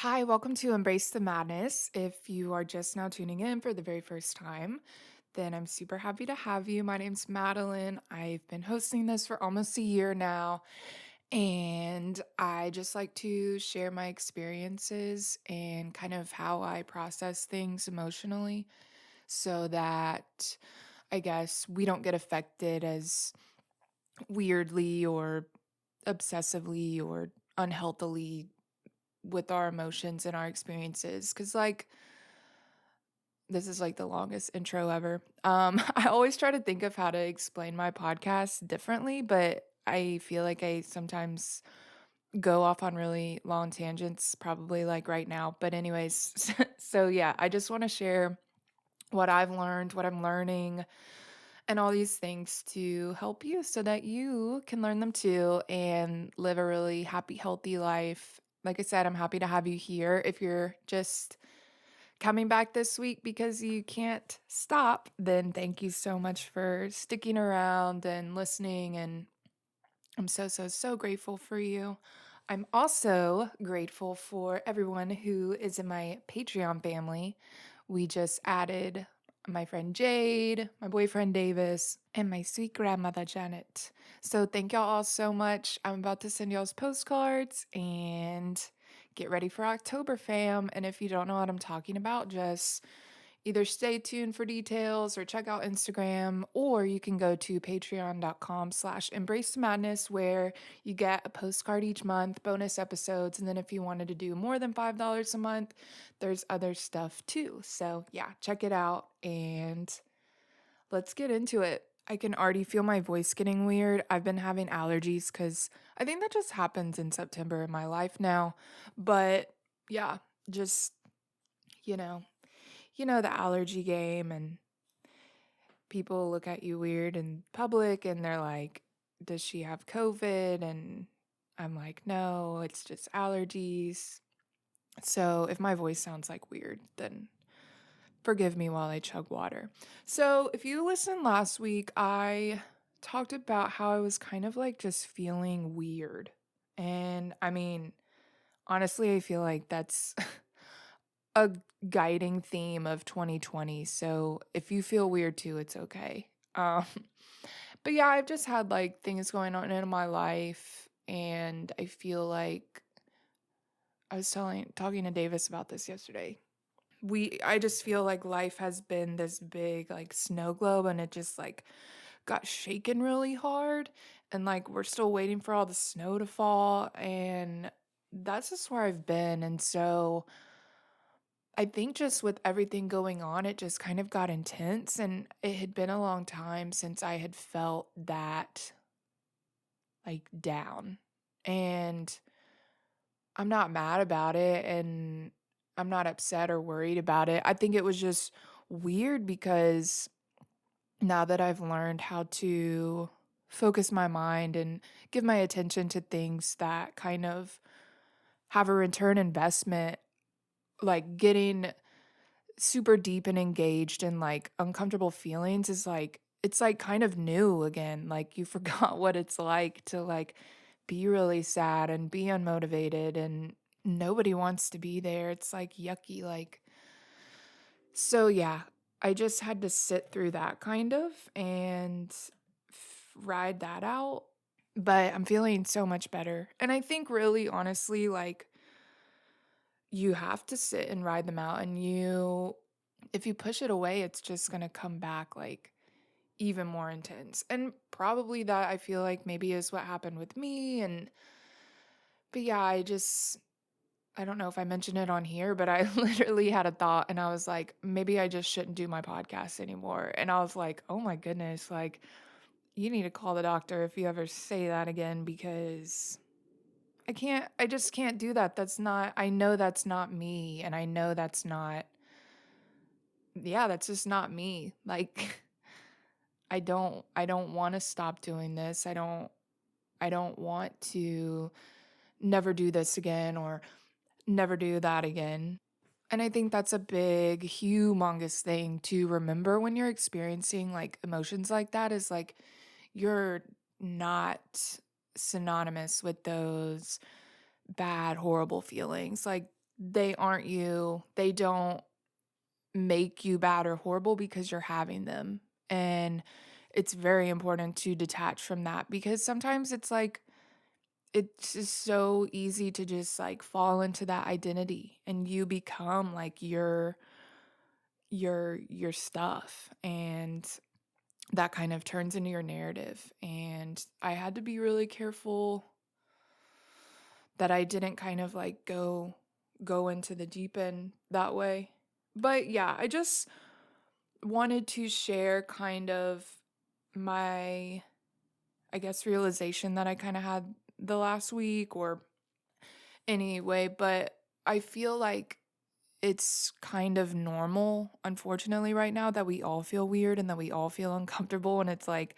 Hi, welcome to Embrace the Madness. If you are just now tuning in for the very first time, then I'm super happy to have you. My name's Madeline. I've been hosting this for almost a year now, and I just like to share my experiences and kind of how I process things emotionally so that I guess we don't get affected as weirdly or obsessively or unhealthily with our emotions and our experiences. Cause this is like the longest intro ever. I always try to think of how to explain my podcast differently, but I feel like I sometimes go off on really long tangents, probably like right now. But anyways, so yeah, I just want to share what I've learned, what I'm learning, and all these things to help you so that you can learn them too and live a really happy, healthy life. Like I said, I'm happy to have you here. If you're just coming back this week because you can't stop, then thank you so much for sticking around and listening. And I'm so, so, so grateful for you. I'm also grateful for everyone who is in my Patreon family. We just added my friend Jade, my boyfriend Davis, and my sweet grandmother Janet. So thank y'all all so much. I'm about to send y'all's postcards and get ready for October, fam. And if you don't know what I'm talking about, just either stay tuned for details or check out Instagram, or you can go to patreon.com/embrace the madness where you get a postcard each month, bonus episodes. And then if you wanted to do more than $5 a month, there's other stuff too. So yeah, check it out and let's get into it. I can already feel my voice getting weird. I've been having allergies because I think that just happens in September in my life now. But yeah, just, you know, the allergy game, and people look at you weird in public and they're like, does she have COVID? And I'm like, no, it's just allergies. So if my voice sounds like weird, then forgive me while I chug water. So if you listened last week, I talked about how I was kind of like just feeling weird. And I mean, honestly, I feel like that's a guiding theme of 2020. So if you feel weird too, it's okay. Um, but yeah, I've just had like things going on in my life, and I feel like I was talking to Davis about this yesterday. I just feel like life has been this big like snow globe, and it just like got shaken really hard, and like we're still waiting for all the snow to fall, and that's just where I've been. And so I think just with everything going on, it just kind of got intense, and it had been a long time since I had felt that like down. And I'm not mad about it, and I'm not upset or worried about it. I think it was just weird because now that I've learned how to focus my mind and give my attention to things that kind of have a return investment, like getting super deep and engaged in like uncomfortable feelings is like it's like kind of new again. Like you forgot what it's like to like be really sad and be unmotivated and nobody wants to be there. It's like yucky. Like, so yeah, I just had to sit through that kind of and ride that out. But I'm feeling so much better. And I think really honestly, like you have to sit and ride them out, and if you push it away, it's just going to come back like even more intense. And probably that I feel like maybe is what happened with me. And but yeah, I don't know if I mentioned it on here, but I literally had a thought and I was like, maybe I just shouldn't do my podcast anymore. And I was like, oh my goodness, like you need to call the doctor if you ever say that again, because I just can't do that. I know that's not me. And I know that's not, yeah, that's just not me. Like, I don't want to stop doing this. I don't want to never do this again or never do that again. And I think that's a big, humongous thing to remember when you're experiencing like emotions like that is like you're not synonymous with those bad, horrible feelings. Like they aren't you. They don't make you bad or horrible because you're having them. And it's very important to detach from that because sometimes it's like it's just so easy to just like fall into that identity and you become like your stuff and that kind of turns into your narrative. And I had to be really careful that I didn't kind of like go into the deep end that way. But yeah, I just wanted to share kind of my, I guess, realization that I kind of had the last week or anyway, but I feel like it's kind of normal, unfortunately, right now that we all feel weird and that we all feel uncomfortable. And it's like,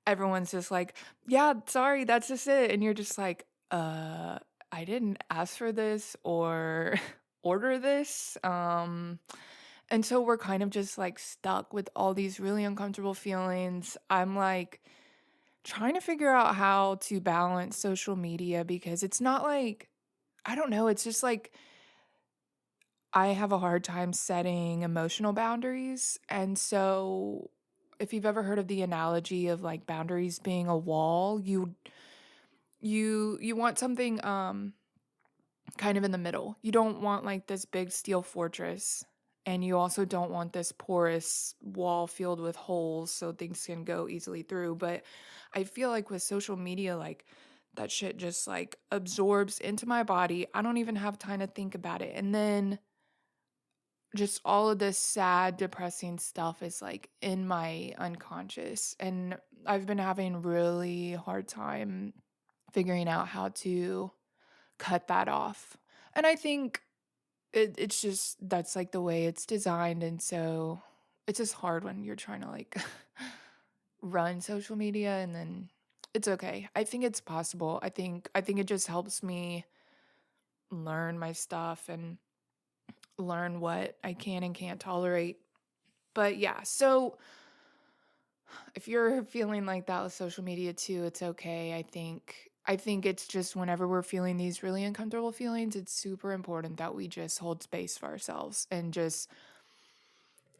everyone's just like, yeah, sorry, that's just it. And you're just like, I didn't ask for this or order this. And so we're kind of just like stuck with all these really uncomfortable feelings. I'm like trying to figure out how to balance social media because it's not like, I don't know, it's just like I have a hard time setting emotional boundaries. And so if you've ever heard of the analogy of like boundaries being a wall, you want something kind of in the middle. You don't want like this big steel fortress and you also don't want this porous wall filled with holes so things can go easily through. But I feel like with social media like that shit just like absorbs into my body. I don't even have time to think about it. And then just all of this sad, depressing stuff is like in my unconscious. And I've been having really hard time figuring out how to cut that off. And I think it's just that's like the way it's designed. And so it's just hard when you're trying to like run social media and then it's okay. I think it's possible. I think it just helps me learn my stuff and learn what I can and can't tolerate. But yeah, so if you're feeling like that with social media too, it's okay. I think it's just whenever we're feeling these really uncomfortable feelings, it's super important that we just hold space for ourselves and just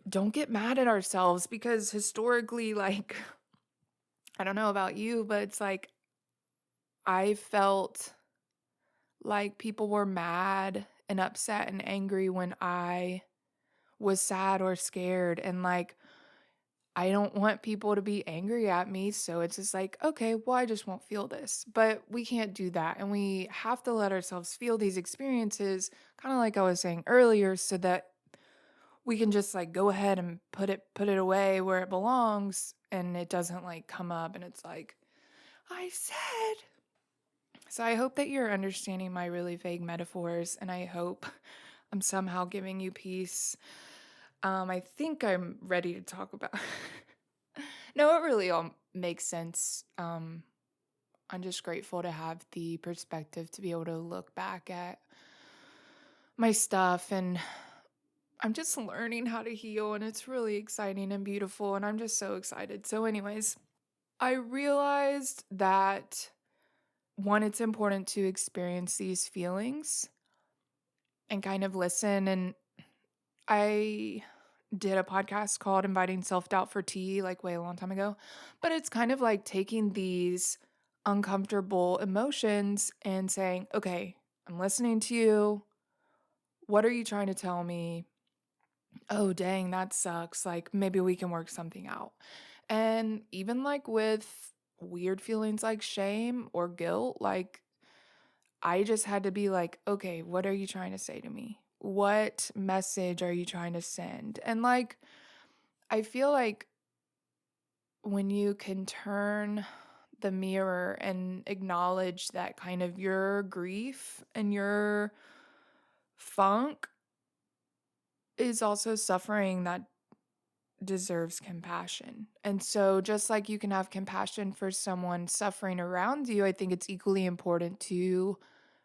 don't get mad at ourselves because historically like I don't know about you, but it's like I felt like people were mad and upset and angry when I was sad or scared and like I don't want people to be angry at me. So it's just like, okay, well, I just won't feel this. But we can't do that. And we have to let ourselves feel these experiences, kind of like I was saying earlier, so that we can just like go ahead and put it away where it belongs and it doesn't like come up and it's like, I said. So I hope that you're understanding my really vague metaphors and I hope I'm somehow giving you peace. I think I'm ready to talk about No, it really all makes sense. I'm just grateful to have the perspective to be able to look back at my stuff and I'm just learning how to heal and it's really exciting and beautiful and I'm just so excited. So anyways, I realized that one, it's important to experience these feelings and kind of listen and I did a podcast called Inviting Self-Doubt for Tea like way a long time ago, but it's kind of like taking these uncomfortable emotions and saying, "Okay, I'm listening to you. What are you trying to tell me? Oh, dang, that sucks. Like maybe we can work something out." And even like with weird feelings like shame or guilt, like I just had to be like, "Okay, what are you trying to say to me? What message are you trying to send?" And like I feel like when you can turn the mirror and acknowledge that kind of your grief and your funk is also suffering that deserves compassion. And so, just like you can have compassion for someone suffering around you, I think it's equally important to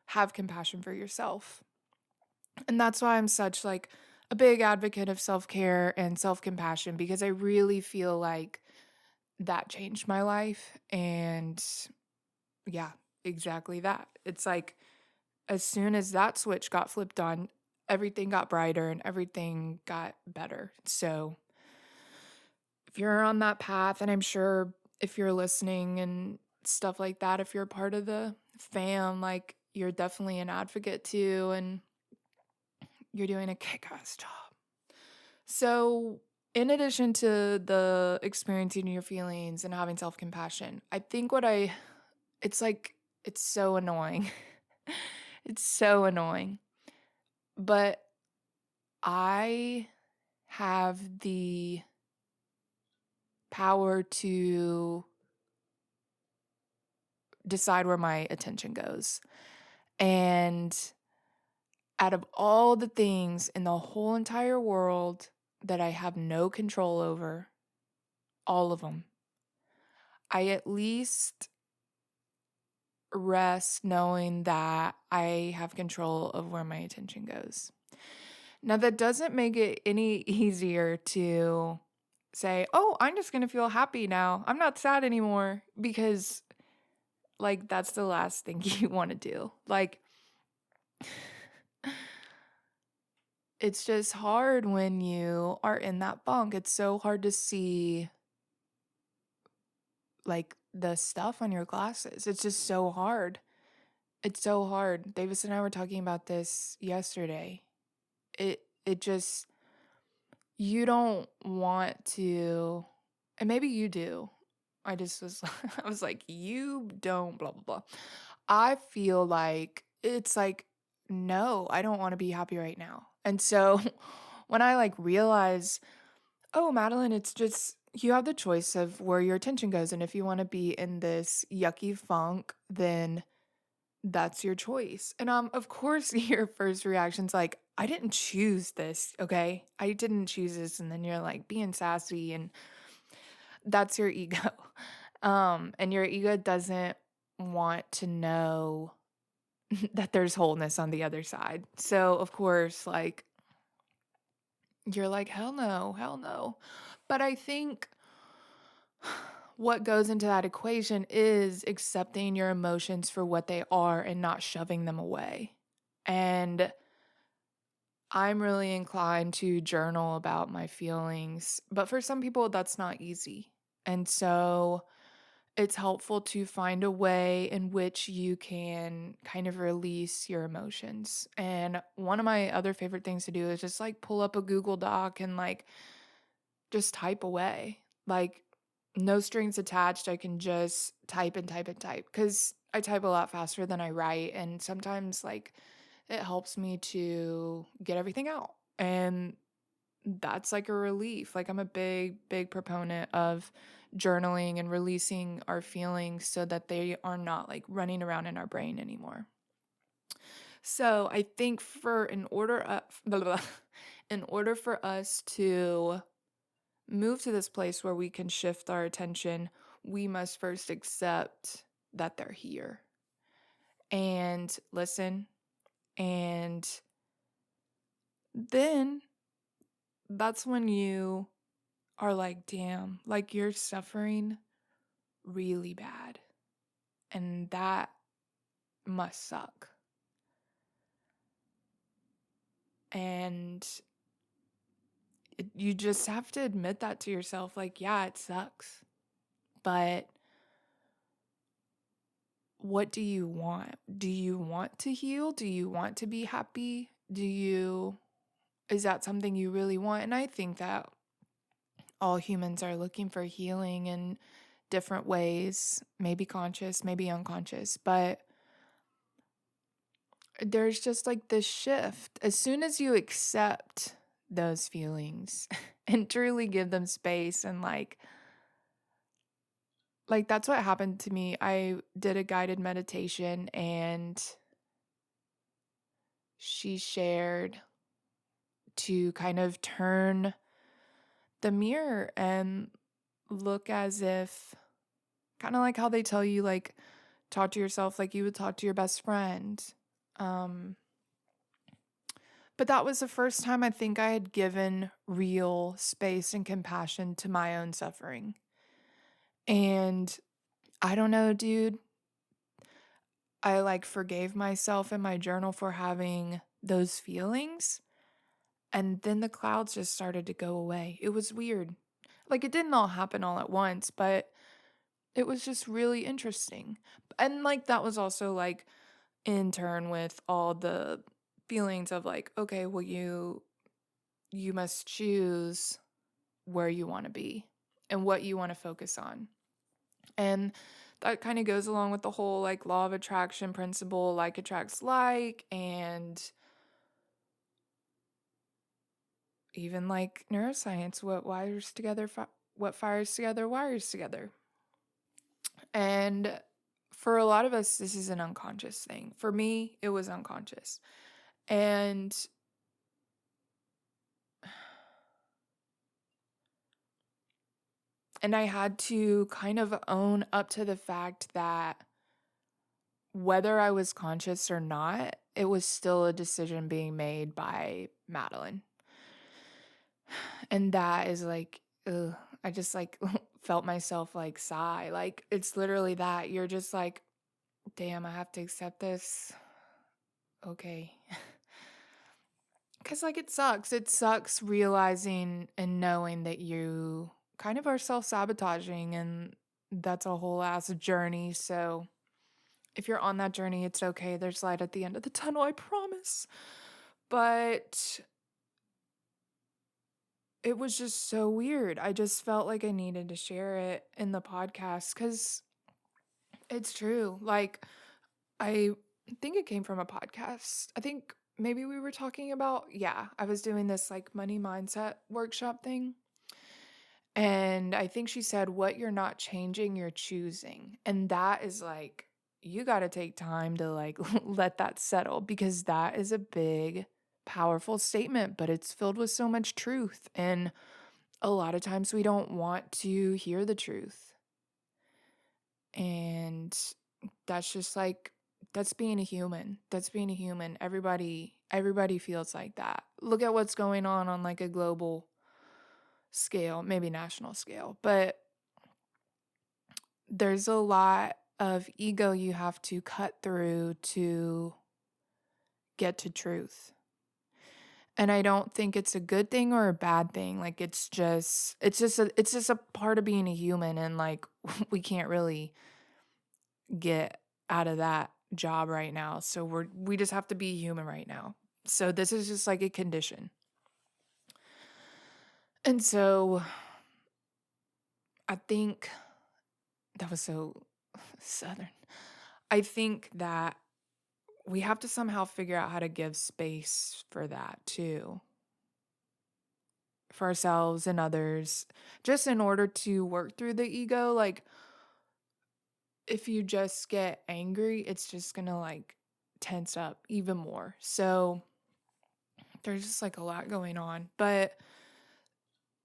have compassion for yourself. And that's why I'm such like a big advocate of self-care and self-compassion because I really feel like that changed my life and yeah, exactly that. It's like as soon as that switch got flipped on, everything got brighter and everything got better. So, if you're on that path, and I'm sure if you're listening and stuff like that, if you're part of the fam, like you're definitely an advocate too, and you're doing a kick ass job. So, in addition to the experiencing your feelings and having self compassion, I think it's like, it's so annoying. It's so annoying. But I have the power to decide where my attention goes. And out of all the things in the whole entire world that I have no control over, all of them, I at least rest knowing that I have control of where my attention goes. Now, that doesn't make it any easier to say, oh, I'm just going to feel happy now. I'm not sad anymore because, like, that's the last thing you want to do. Like, it's just hard when you are in that funk. It's so hard to see, like, the stuff on your glasses. It's just so hard. It's so hard. Davis and I were talking about this yesterday. It just, you don't want to, and maybe you do. I just was I was like, you don't blah blah blah. I feel like it's like, no, I don't want to be happy right now. And so when I like realize, oh, Madeline, it's just you have the choice of where your attention goes. And if you want to be in this yucky funk, then that's your choice. And of course your first reaction's like, I didn't choose this, okay? I didn't choose this. And then you're like being sassy, and that's your ego. And your ego doesn't want to know that there's wholeness on the other side. So of course, like you're like, hell no, hell no. But I think what goes into that equation is accepting your emotions for what they are and not shoving them away. And I'm really inclined to journal about my feelings, but for some people, that's not easy. And so it's helpful to find a way in which you can kind of release your emotions. And one of my other favorite things to do is just like pull up a Google Doc and like just type away. Like, no strings attached. I can just type and type and type because I type a lot faster than I write. And sometimes, like, it helps me to get everything out. And that's like a relief. Like, I'm a big, big proponent of journaling and releasing our feelings so that they are not like running around in our brain anymore. So I think blah, blah, blah, in order for us to move to this place where we can shift our attention, we must first accept that they're here and listen. And then that's when you are like, damn, like you're suffering really bad. And that must suck. And you just have to admit that to yourself. Like, yeah, it sucks. But what do you want? Do you want to heal? Do you want to be happy? Is that something you really want? And I think that all humans are looking for healing in different ways, maybe conscious, maybe unconscious, but there's just like this shift. As soon as you accept those feelings and truly give them space and like that's what happened to me. I did a guided meditation and she shared to kind of turn the mirror and look as if, kind of like how they tell you, like, talk to yourself like you would talk to your best friend. Um, but that was the first time I think I had given real space and compassion to my own suffering. And I don't know, dude. I like forgave myself in my journal for having those feelings. And then the clouds just started to go away. It was weird. Like it didn't all happen all at once, but it was just really interesting. And like that was also like in turn with all the feelings of like, okay, well you must choose where you want to be and what you want to focus on. And that kind of goes along with the whole like law of attraction principle, like attracts like, and even like neuroscience, what fires together wires together. And for a lot of us, this is an unconscious thing. For me, it was unconscious. And I had to kind of own up to the fact that whether I was conscious or not, it was still a decision being made by Madeline. And that is like, ugh, I just like felt myself like sigh. Like it's literally that. You're just like, damn, I have to accept this. Okay. Cause like it sucks. It sucks realizing and knowing that you kind of are self-sabotaging, and that's a whole ass journey. So if you're on that journey, it's okay. There's light at the end of the tunnel, I promise. But it was just so weird. I just felt like I needed to share it in the podcast because it's true. Like, I think it came from a podcast. I think maybe we were talking about, yeah, I was doing this like money mindset workshop thing. And I think she said, what you're not changing, you're choosing. And that is like, you got to take time to like let that settle because that is a big, powerful statement, but it's filled with so much truth. And a lot of times we don't want to hear the truth. And that's just like, that's being a human. That's being a human. Everybody feels like that. Look at what's going on like a global scale, maybe national scale, but there's a lot of ego you have to cut through to get to truth. And I don't think it's a good thing or a bad thing. Like it's just a part of being a human, and like we can't really get out of that job right now. So we just have to be human right now. So this is just like a condition. And so I think that was so southern. I think that we have to somehow figure out how to give space for that too, for ourselves and others, just in order to work through the ego. Like, if you just get angry, it's just gonna like tense up even more. So, there's just like a lot going on, but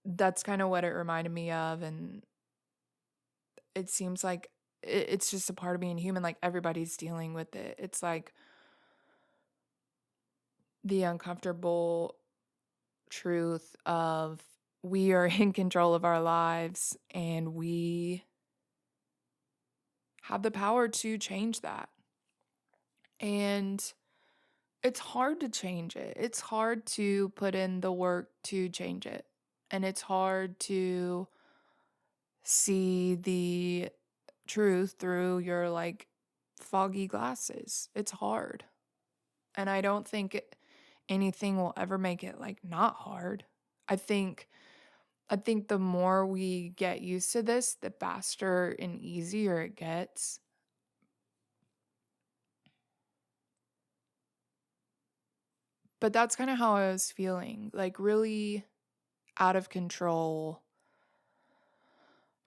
that's kind of what it reminded me of. And it seems like it's just a part of being human. Like, everybody's dealing with it. It's like the uncomfortable truth of we are in control of our lives and we have the power to change that. And it's hard to change it. It's hard to put in the work to change it. And it's hard to see the truth through your like foggy glasses. It's hard. And I don't think anything will ever make it like not hard. I think I think the more we get used to this, the faster and easier it gets. But that's kind of how I was feeling, like really out of control,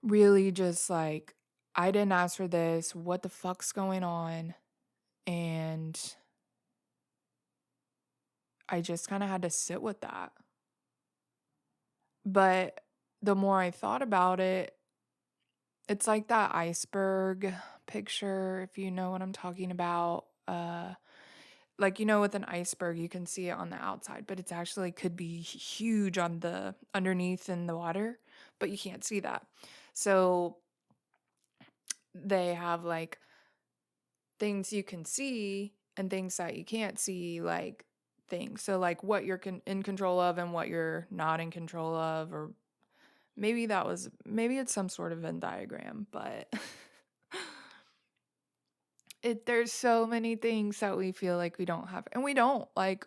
really just like, I didn't ask for this. What the fuck's going on? And I just kind of had to sit with that. But the more I thought about it, it's like that iceberg picture, if you know what I'm talking about. Like, with an iceberg, you can see it on the outside, but it's actually could be huge on the underneath in the water, but you can't see that. So they have like things you can see and things that you can't see, like things. So, like what you're in control of and what you're not in control of, or maybe it's some sort of Venn diagram, but there's so many things that we feel like we don't have, and we don't. Like,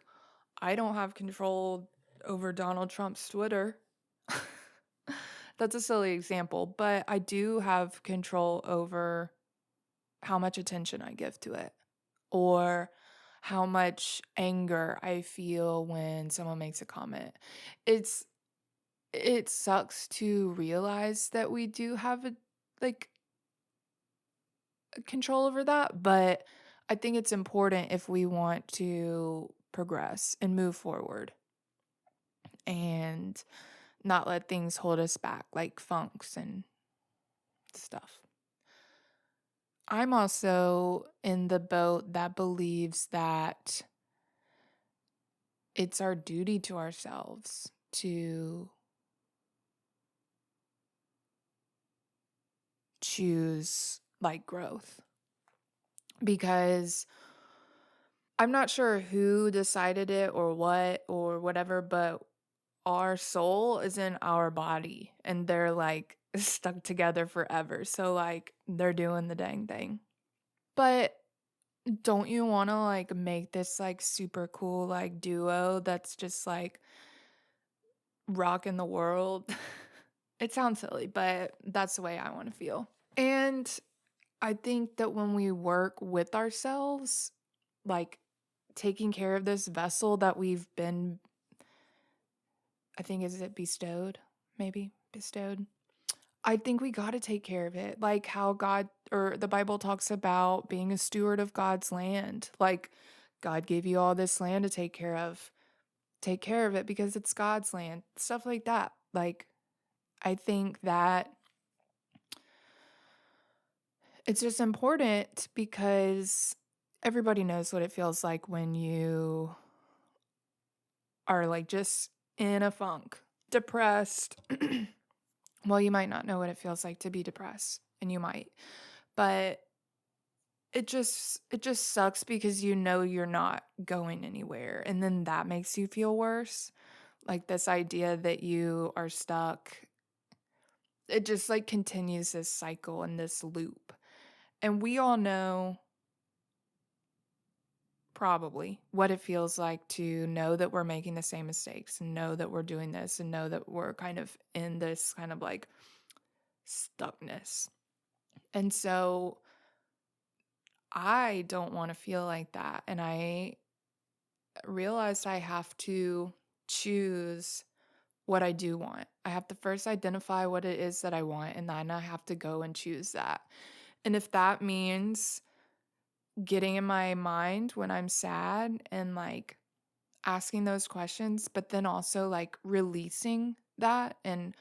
I don't have control over Donald Trump's Twitter. That's a silly example, but I do have control over how much attention I give to it, or how much anger I feel when someone makes a comment. It's it sucks to realize that we do have like control over that, but I think it's important if we want to progress and move forward and not let things hold us back like funks and stuff. I'm also in the boat that believes that it's our duty to ourselves to choose like growth, because I'm not sure who decided it or what or whatever, but our soul is in our body and they're like stuck together forever. So like they're doing the dang thing. But don't you want to like make this like super cool like duo that's just like rocking the world? It sounds silly, but that's the way I want to feel. And I think that when we work with ourselves, like taking care of this vessel that we've been, I think, is it bestowed? Maybe bestowed. I think we got to take care of it. Like how God or the Bible talks about being a steward of God's land. Like God gave you all this land to take care of. Take care of it because it's God's land. Stuff like that. Like I think that it's just important because everybody knows what it feels like when you are like just in a funk, depressed. Well, you might not know what it feels like to be depressed, and you might. But it just sucks because you know you're not going anywhere, and then that makes you feel worse. Like this idea that you are stuck, it just like continues this cycle and this loop. And we all know probably what it feels like to know that we're making the same mistakes and know that we're doing this and know that we're kind of in this kind of like stuckness. And so I don't want to feel like that. And I realized I have to choose what I do want. I have to first identify what it is that I want, and then I have to go and choose that. And if that means getting in my mind when I'm sad and like asking those questions, but then also like releasing that and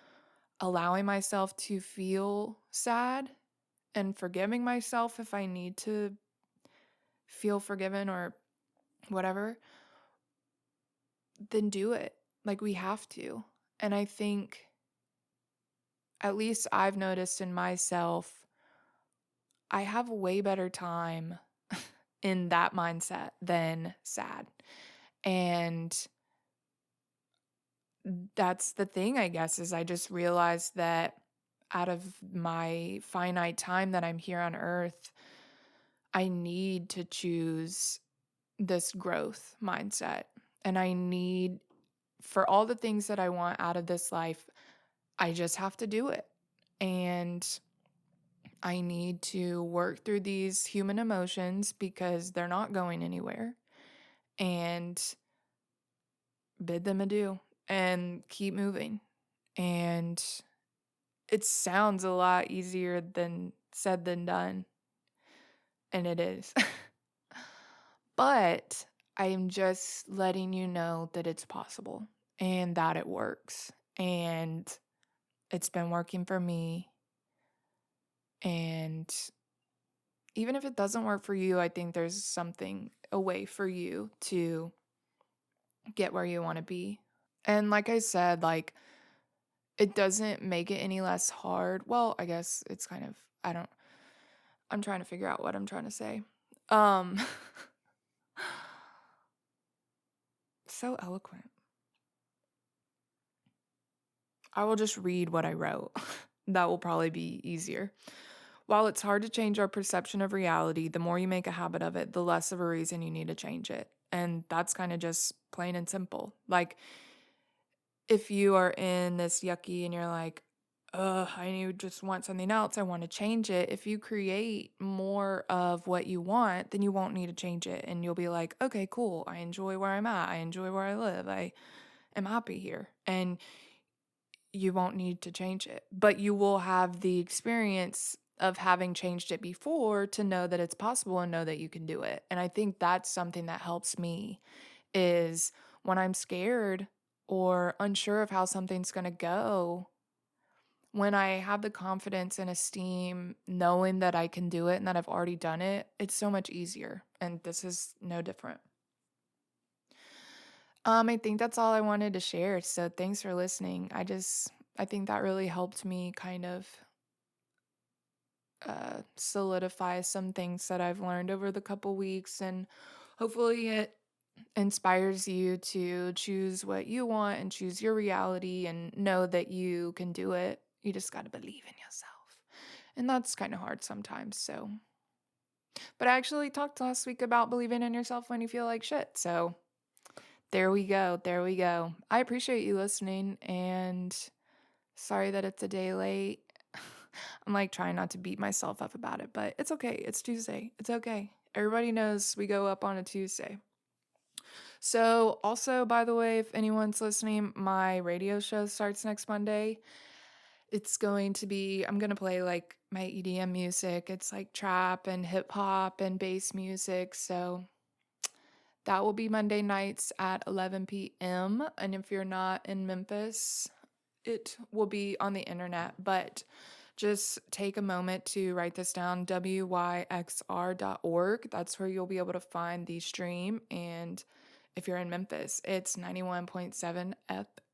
allowing myself to feel sad and forgiving myself if I need to feel forgiven or whatever, then do it. Like we have to. And I think, at least I've noticed in myself, I have a way better time in that mindset than sad. And that's the thing, I guess, is I just realized that out of my finite time that I'm here on earth, I need to choose this growth mindset. And I need, for all the things that I want out of this life, I just have to do it. And I need to work through these human emotions because they're not going anywhere, and bid them adieu and keep moving. And it sounds a lot easier than said than done, and it is. But I am just letting you know that it's possible and that it works. And it's been working for me. And even if it doesn't work for you, I think there's a way for you to get where you want to be. And like I said, like it doesn't make it any less hard. Well, I guess it's kind of, I'm trying to figure out what I'm trying to say. Um, so eloquent. I will just read what I wrote. That will probably be easier. While it's hard to change our perception of reality, the more you make a habit of it, the less of a reason you need to change it. And that's kind of just plain and simple. Like, if you are in this yucky and you're like, ugh, just want something else, I want to change it. If you create more of what you want, then you won't need to change it. And you'll be like, okay, cool. I enjoy where I'm at. I enjoy where I live. I am happy here. And you won't need to change it. But you will have the experience of having changed it before to know that it's possible and know that you can do it. And I think that's something that helps me is when I'm scared or unsure of how something's going to go, when I have the confidence and esteem knowing that I can do it and that I've already done it, it's so much easier. And this is no different. I think that's all I wanted to share. So thanks for listening. I think that really helped me kind of solidify some things that I've learned over the couple weeks, and hopefully it inspires you to choose what you want and choose your reality and know that you can do it. You just got to believe in yourself. And that's kind of hard sometimes. So, but I actually talked last week about believing in yourself when you feel like shit. So, there we go. There we go. I appreciate you listening and sorry that it's a day late. I'm like trying not to beat myself up about it, but it's okay. It's Tuesday. It's okay. Everybody knows we go up on a Tuesday. So, also, by the way, if anyone's listening, my radio show starts next Monday. It's going to be, I'm going to play like my EDM music. It's like trap and hip hop and bass music. So, that will be Monday nights at 11 p.m. And if you're not in Memphis, it will be on the internet. But just take a moment to write this down, wyxr.org. That's where you'll be able to find the stream. And if you're in Memphis, it's 91.7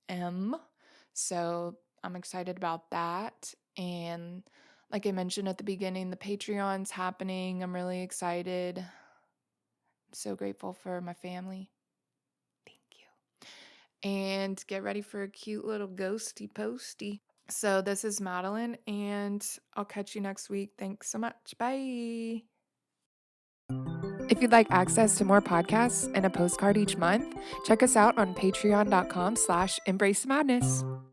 FM. So I'm excited about that. And like I mentioned at the beginning, the Patreon's happening. I'm really excited. I'm so grateful for my family. Thank you. And get ready for a cute little ghosty posty. So this is Madeline, and I'll catch you next week. Thanks so much. Bye. If you'd like access to more podcasts and a postcard each month, check us out on patreon.com/embracemadness.